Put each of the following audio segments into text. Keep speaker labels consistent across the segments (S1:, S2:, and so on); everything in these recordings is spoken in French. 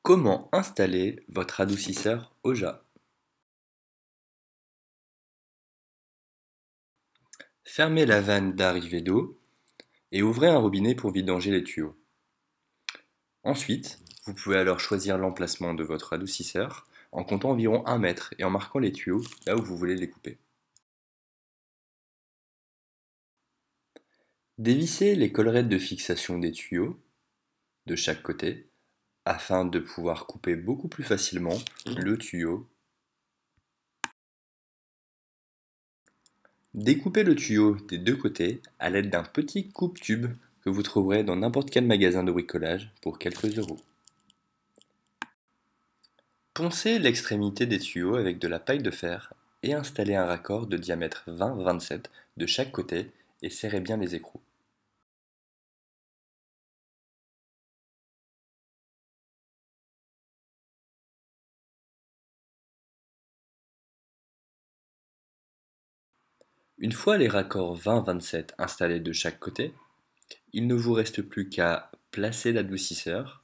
S1: Comment installer votre adoucisseur Oja? Fermez la vanne d'arrivée d'eau et ouvrez un robinet pour vidanger les tuyaux. Ensuite, vous pouvez alors choisir l'emplacement de votre adoucisseur en comptant environ 1 mètre et en marquant les tuyaux là où vous voulez les couper. Dévissez les collerettes de fixation des tuyaux de chaque côté afin de pouvoir couper beaucoup plus facilement le tuyau. Découpez le tuyau des deux côtés à l'aide d'un petit coupe-tube que vous trouverez dans n'importe quel magasin de bricolage pour quelques euros. Poncez l'extrémité des tuyaux avec de la paille de fer et installez un raccord de diamètre 20-27 de chaque côté et serrez bien les écrous. Une fois les raccords 20-27 installés de chaque côté, il ne vous reste plus qu'à placer l'adoucisseur,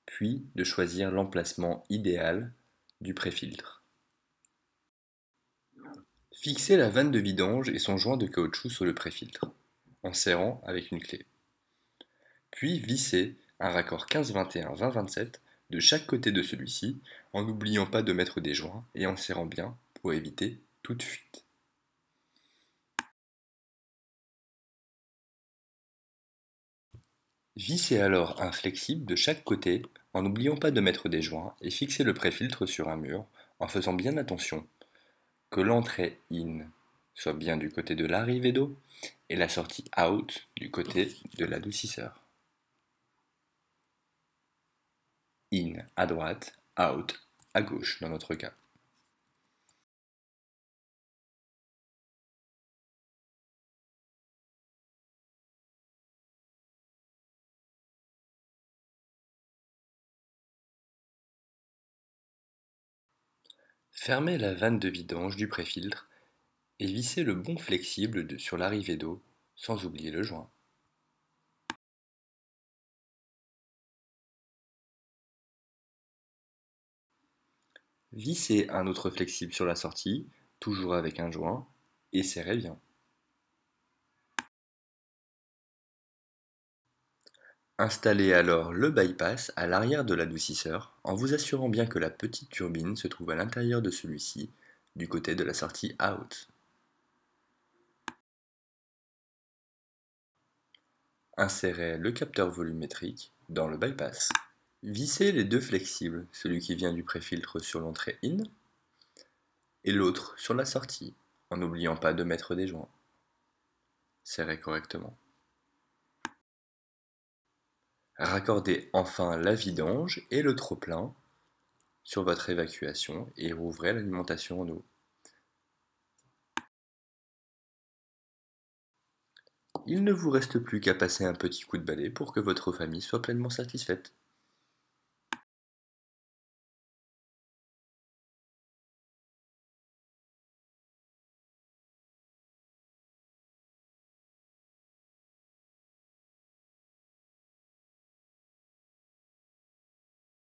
S1: puis de choisir l'emplacement idéal du préfiltre. Fixez la vanne de vidange et son joint de caoutchouc sur le préfiltre, en serrant avec une clé. Puis vissez un raccord 15-21-20-27 de chaque côté de celui-ci, en n'oubliant pas de mettre des joints et en serrant bien pour éviter toute fuite. Vissez alors un flexible de chaque côté en n'oubliant pas de mettre des joints et fixez le préfiltre sur un mur en faisant bien attention que l'entrée in soit bien du côté de l'arrivée d'eau et la sortie out du côté de l'adoucisseur. In à droite, out à gauche dans notre cas. Fermez la vanne de vidange du préfiltre et vissez le bon flexible sur l'arrivée d'eau sans oublier le joint. Vissez un autre flexible sur la sortie, toujours avec un joint, et serrez bien. Installez alors le bypass à l'arrière de l'adoucisseur en vous assurant bien que la petite turbine se trouve à l'intérieur de celui-ci, du côté de la sortie out. Insérez le capteur volumétrique dans le bypass. Vissez les deux flexibles, celui qui vient du préfiltre sur l'entrée in et l'autre sur la sortie, en n'oubliant pas de mettre des joints. Serrez correctement. Raccordez enfin la vidange et le trop-plein sur votre évacuation et rouvrez l'alimentation en eau. Il ne vous reste plus qu'à passer un petit coup de balai pour que votre famille soit pleinement satisfaite.